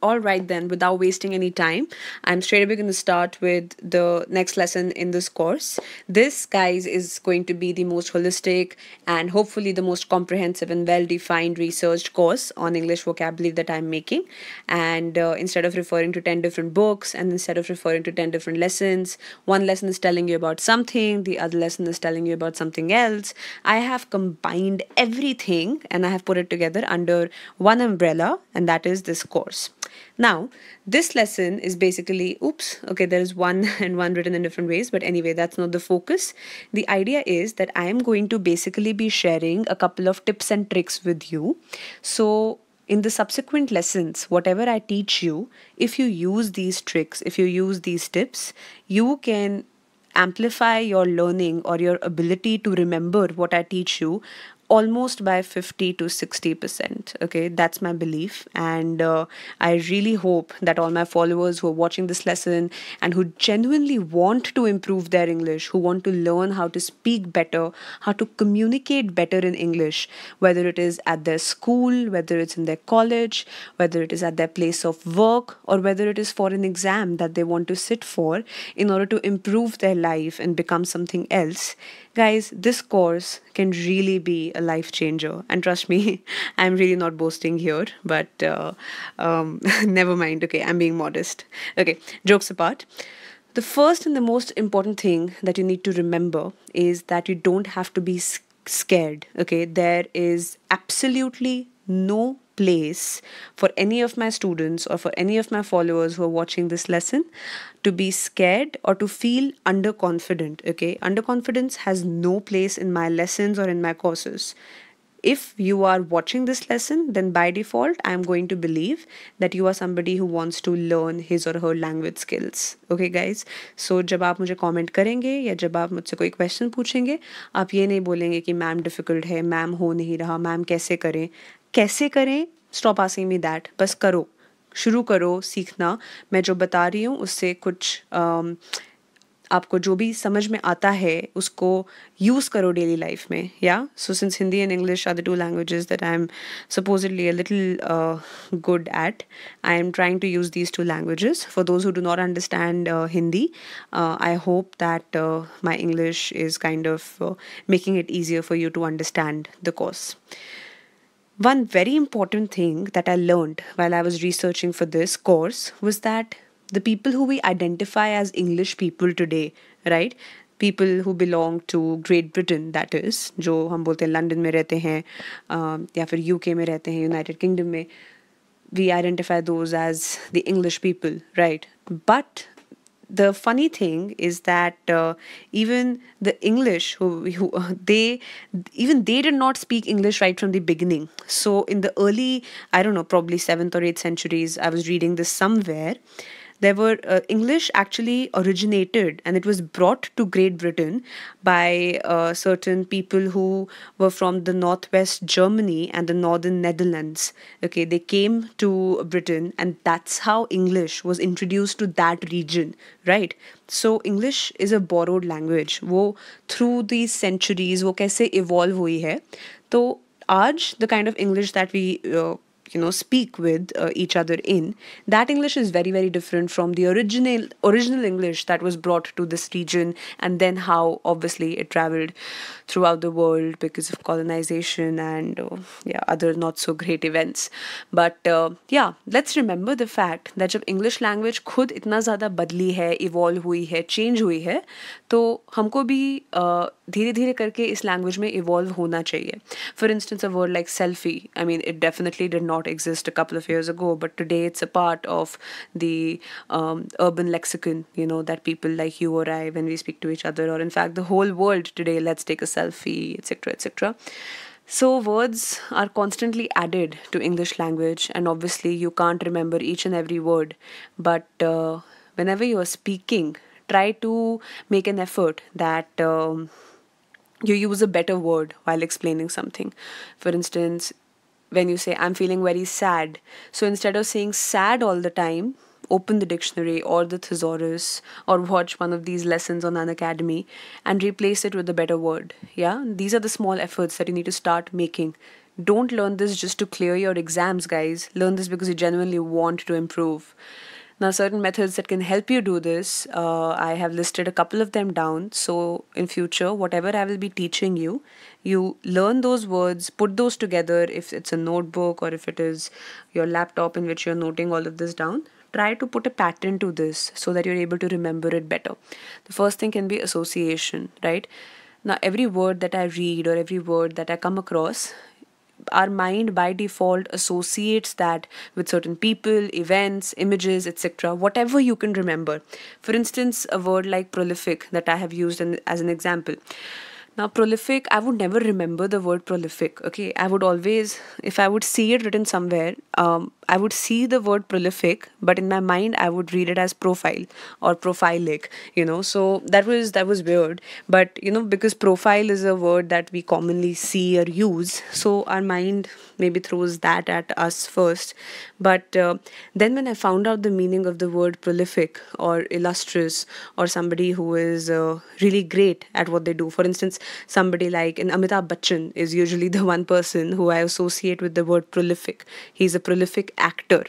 All right, then, without wasting any time, I'm straight away going to start with the next lesson in this course. This, guys, is going to be the most holistic and hopefully the most comprehensive and well defined researched course on English vocabulary that I'm making. And instead of referring to 10 different books and instead of referring to 10 different lessons, one lesson is telling you about something, the other lesson is telling you about something else. I have combined everything and I have put it together under one umbrella, and that is this course. Now, this lesson is basically, oops, okay, there is one and one written in different ways, but anyway, that's not the focus. The idea is that I am going to basically be sharing a couple of tips and tricks with you. So, in the subsequent lessons, whatever I teach you, if you use these tricks, if you use these tips, you can amplify your learning or your ability to remember what I teach you almost by 50 to 60%. Okay, that's my belief. And I really hope that all my followers who are watching this lesson and who genuinely want to improve their English, who want to learn how to speak better, how to communicate better in English, whether it is at their school, whether it's in their college, whether it is at their place of work, or whether it is for an exam that they want to sit for in order to improve their life and become something else. Guys, this course can really be a life changer. And trust me, I'm really not boasting here, but never mind. Okay, I'm being modest. Okay, jokes apart. The first and the most important thing that you need to remember is that you don't have to be scared. Okay, there is absolutely no place for any of my students or for any of my followers who are watching this lesson to be scared or to feel underconfident. Okay, underconfidence has no place in my lessons or in my courses. If you are watching this lesson, then by default, I'm going to believe that you are somebody who wants to learn his or her language skills. Okay, guys? So, जब आप मुझे comment करेंगे या जब आप मुझसे कोई question पूछेंगे, आप ये नहीं बोलेंगे कि मैम difficult है, मैम हो नहीं रहा, मैम कैसे करें? Stop asking me that. बस करो, शुरू करो सीखना. मैं जो बता रही हूँ उससे कुछ आपको जो भी समझ में आता है उसको यूज़ करो डेली लाइफ में. या so since Hindi and English are the two languages that I am supposedly a little good at, I am trying to use these two languages. For those who do not understand Hindi, I hope that my English is kind of making it easier for you to understand the course. One very important thing that I learned while I was researching for this course was that the people who we identify as English people today, right? People who belong to Great Britain, that is, जो हम बोलते हैं London में रहते हैं या फिर UK में रहते हैं, United Kingdom में, we identify those as the English people, right? But the funny thing is that even the English they did not speak English right from the beginning. So in the early, I don't know, probably 7th or 8th centuries, I was reading this somewhere. There were English actually originated and it was brought to Great Britain by certain people who were from the northwest Germany and the northern Netherlands. Okay, they came to Britain and that's how English was introduced to that region, right? So English is a borrowed language. वो through these centuries वो कैसे evolve हुई है. तो आज the kind of English that we speak with each other in, that English is very, very different from the original English that was brought to this region, and then how obviously it traveled throughout the world because of colonization and other not so great events. But let's remember the fact that जब English language खुद इतना ज़्यादा बदली है, evolve हुई है, change हुई है, तो हमको भी धीरे धीरे करके इस language में evolve होना चाहिए. For instance, a word like selfie, I mean, it definitely did not exist a couple of years ago, but today it's a part of the urban lexicon, that people like you or I, when we speak to each other, or in fact the whole world today, let's take a selfie, etc., etc. So words are constantly added to English language, and obviously you can't remember each and every word, but whenever you are speaking, try to make an effort that you use a better word while explaining something. For instance, when you say, I'm feeling very sad. So instead of saying sad all the time, open the dictionary or the thesaurus or watch one of these lessons on Unacademy and replace it with a better word. Yeah, these are the small efforts that you need to start making Don't learn this just to clear your exams, guys. Learn this because you genuinely want to improve. Now, certain methods that can help you do this, I have listed a couple of them down. So, in future, whatever I will be teaching you, you learn those words, put those together. If it's a notebook or if it is your laptop in which you're noting all of this down, try to put a pattern to this so that you're able to remember it better. The first thing can be association, right? Now, every word that I read or every word that I come across, our mind by default associates that with certain people, events, images, etc. Whatever you can remember. For instance, a word like prolific that I have used as an example. Now, prolific, I would never remember the word prolific. Okay, I would always, if I would see it written somewhere, I would see the word prolific, but in my mind, I would read it as profile or profilic. So that was weird. But because profile is a word that we commonly see or use, so our mind maybe throws that at us first. But then when I found out the meaning of the word prolific or illustrious or somebody who is really great at what they do, for instance, somebody like an Amitabh Bachchan is usually the one person who I associate with the word prolific. He's a prolific actor.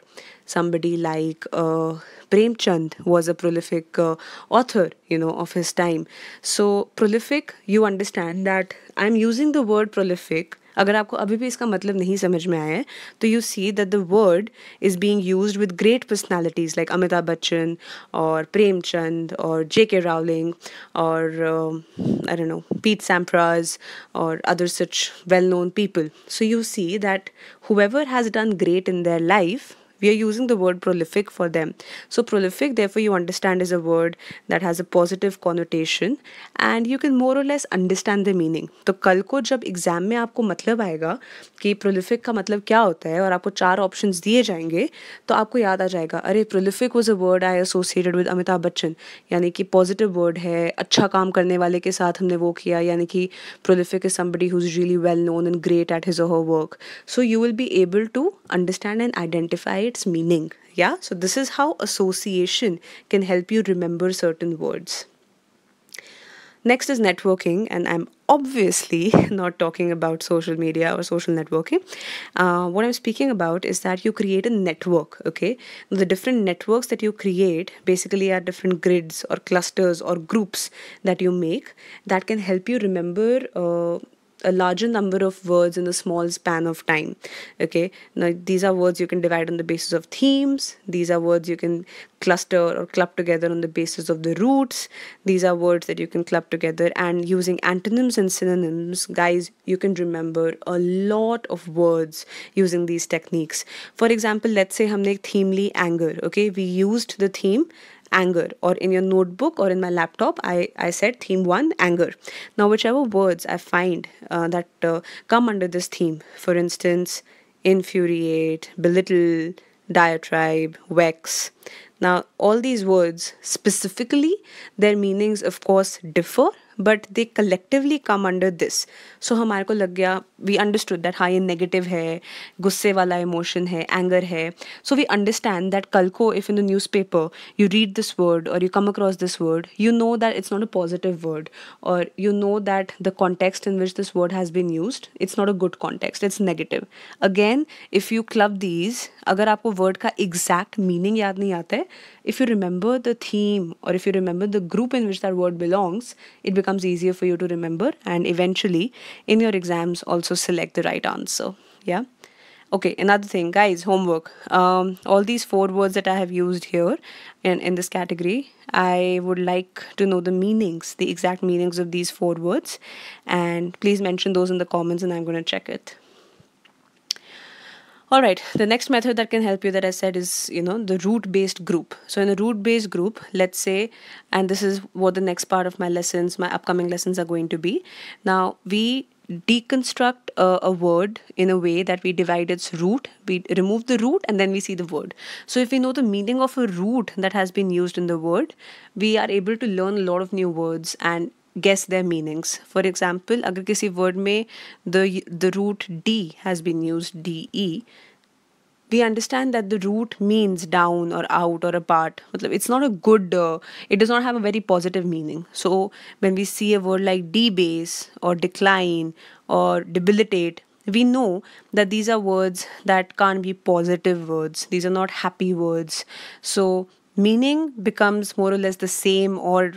Somebody like Prem Chand was a prolific author, of his time. So prolific, you understand that I'm using the word prolific. अगर आपको अभी भी इसका मतलब नहीं समझ में आया है तो you see that the word is being used with great personalities like Amitabh Bachchan or Prem Chand or J.K. Rowling or I don't know, Pete Sampras or other such well-known people. So you see that whoever has done great in their life, we are using the word prolific for them. So prolific, therefore, you understand is a word that has a positive connotation and you can more or less understand the meaning. तो कल को जब exam में आपको मतलब आएगा कि prolific का मतलब क्या होता है और आपको 4 ऑप्शंस दिए जाएंगे तो आपको याद आ जाएगा, अरे prolific was a word I associated with Amitabh Bachchan, यानी कि पॉजिटिव वर्ड है, अच्छा काम करने वाले के साथ हमने वो किया, यानी कि prolific is somebody who's really well known and great at his or her work. So you will be able to understand and identify its meaning. Yeah, so this is how association can help you remember certain words. Next is networking, and I'm obviously not talking about social media or social networking. What I'm speaking about is that you create a network, okay? The different networks that you create basically are different grids or clusters or groups that you make that can help you remember a larger number of words in a small span of time. Okay, now these are words you can divide on the basis of themes. These are words you can cluster or club together on the basis of the roots. These are words that you can club together, and using antonyms and synonyms, guys, you can remember a lot of words using these techniques. For example, let's say हमने एक theme Lee anger. Okay, we used the theme anger, or in your notebook or in my laptop I said theme 1 anger. Now whichever words I find that come under this theme, for instance infuriate, belittle, diatribe, vex, now all these words specifically, their meanings of course differ, but they collectively come under this. So हमारे को लग गया, we understood that हाँ ये negative है, गुस्से वाला emotion है, anger है. So we understand that कल को if in the newspaper you read this word or you come across this word, you know that it's not a positive word, or you know that the context in which this word has been used, it's not a good context, it's negative. Again, if you club these, अगर आपको word का exact meaning याद नहीं आता है, if you remember the theme or if you remember the group in which that word belongs, it becomes easier for you to remember, and eventually in your exams also select the right answer. Yeah. Okay, another thing, guys, homework. All these 4 words that I have used here in this category, I would like to know the meanings, the exact meanings of these 4 words, and please mention those in the comments and I'm going to check it. All right, the next method that can help you that I said is, the root-based group. So in a root-based group, let's say, and this is what the next part of my lessons, my upcoming lessons are going to be. Now, we deconstruct a word in a way that we divide its root, we remove the root and then we see the word. So if we know the meaning of a root that has been used in the word, we are able to learn a lot of new words and guess their meanings. For example, अगर किसी word में the root D has been used, DE, we understand that the root means down or out or apart. It's not a good, it does not have a very positive meaning. So when we see a word like debase or decline or debilitate, we know that these are words that can't be positive words. These are not happy words. So meaning becomes more or less the same or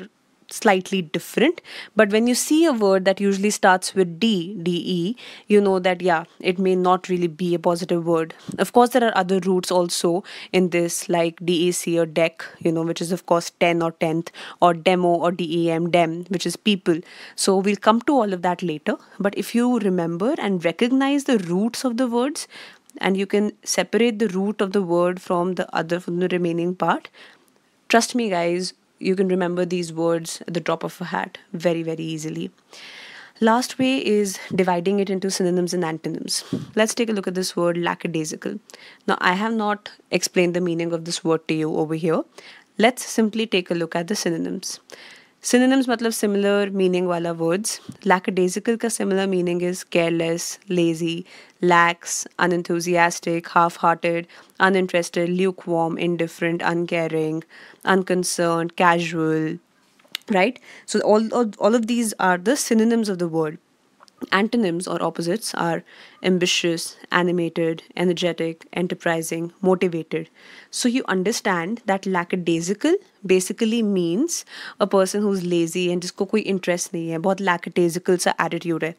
slightly different. But when you see a word that usually starts with de, you know that, yeah, it may not really be a positive word. Of course, there are other roots also in this, like dec or dec, which is of course 10 or 10th, or demo or dem, which is people. So we'll come to all of that later. But if you remember and recognize the roots of the words, and you can separate the root of the word from the remaining part, trust me, guys, you can remember these words at the drop of a hat very, very easily. Last way is dividing it into synonyms and antonyms. Let's take a look at this word lackadaisical. Now, I have not explained the meaning of this word to you over here. Let's simply take a look at the synonyms. Synonyms matlab similar meaning wala words. Lackadaisical ka similar meaning is careless, lazy, lax, unenthusiastic, half-hearted, uninterested, lukewarm, indifferent, uncaring, unconcerned, casual, right? So all of these are the synonyms of the word. Antonyms or opposites are ambitious, animated, energetic, enterprising, motivated. So you understand that lackadaisical basically means a person who's lazy and जिसको कोई interest नहीं है, बहुत lackadaisical सा attitude है.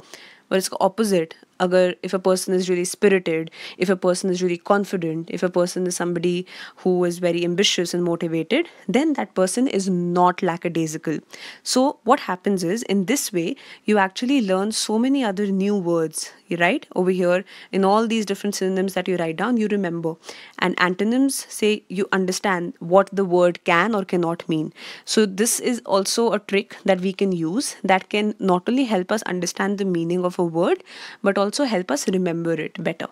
But its opposite, if a person is really spirited, if a person is really confident, if a person is somebody who is very ambitious and motivated, then that person is not lackadaisical. So what happens is, in this way, you actually learn so many other new words, right? Over here, in all these different synonyms that you write down, you remember. And antonyms say you understand what the word can or cannot mean. So this is also a trick that we can use that can not only help us understand the meaning of a word, but also help us remember it better.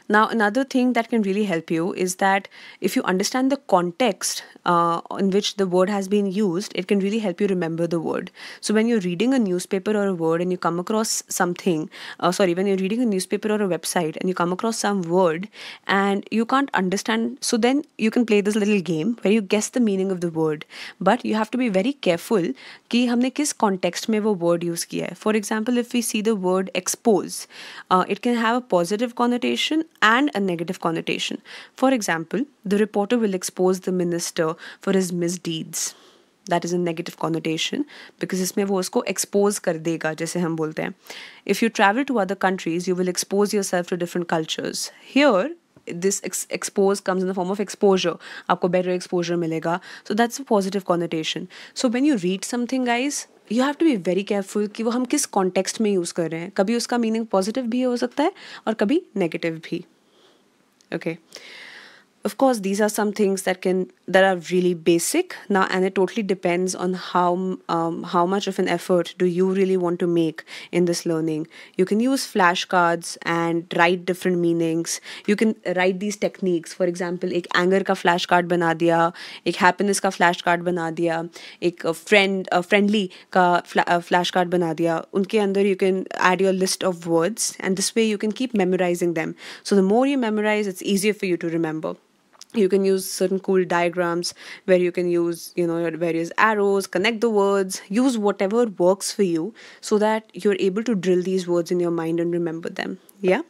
Now, another thing that can really help you is that if you understand the context in which the word has been used, it can really help you remember the word. So when you're reading a newspaper or a word and you come across something, when you're reading a newspaper or a website and you come across some word and you can't understand, so then you can play this little game where you guess the meaning of the word. But you have to be very careful कि हमने किस context में वो word use किया है. For example, if we see the word expose, it can have a positive connotation and a negative connotation. For example, the reporter will expose the minister for his misdeeds. That is a negative connotation because इसमें वो उसको expose कर देगा, जैसे हम बोलते हैं. If you travel to other countries, you will expose yourself to different cultures. Here, this expose comes in the form of exposure. आपको better exposure मिलेगा. So that's a positive connotation. So when you read something, guys, you have to be very careful कि वो हम किस context में use कर रहे हैं. कभी उसका meaning positive भी हो सकता है और कभी negative भी. Okay. Of course, these are some things that are really basic now, and it totally depends on how much of an effort do you really want to make in this learning. You can use flashcards and write different meanings. You can write these techniques. For example, एक anger का flashcard बना दिया, एक happiness का flashcard बना दिया, एक friendly का flashcard बना दिया. उनके अंदर you can add your list of words, and this way you can keep memorizing them. So the more you memorize, it's easier for you to remember. You can use certain cool diagrams where you can use, your various arrows, connect the words, use whatever works for you so that you're able to drill these words in your mind and remember them. Yeah.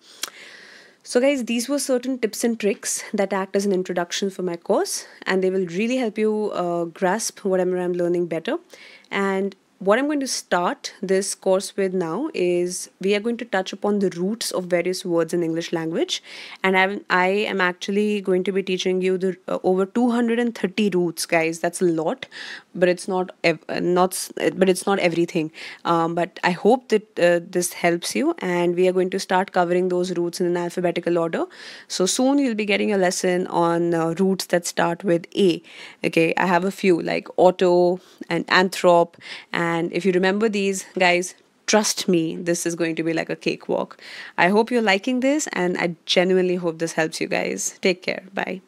So guys, these were certain tips and tricks that act as an introduction for my course, and they will really help you grasp whatever I'm learning better. And what I'm going to start this course with now is we are going to touch upon the roots of various words in English language, and I am actually going to be teaching you the over 230 roots, guys. That's a lot, but it's not everything. But I hope that this helps you, and we are going to start covering those roots in an alphabetical order. So soon you'll be getting a lesson on roots that start with A. Okay, I have a few like auto and anthrop, and if you remember these, guys, trust me, this is going to be like a cakewalk. I hope you're liking this, and I genuinely hope this helps you guys. Take care. Bye.